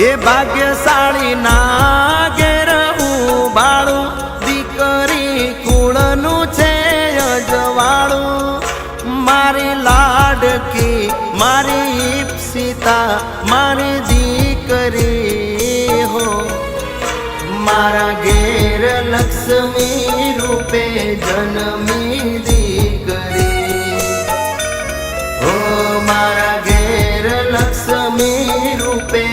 એ ભાગ્યશાળી ના ઘેર ઉબાળું દીકરી કુળનું છે અજવાળું મારી લાડકી મારી ઈપ્સિતા મારી દીકરી હો મારા ઘેર લક્ષ્મી રૂપે જન્મી દીકરી હો મારા ઘેર લક્ષ્મી રૂપે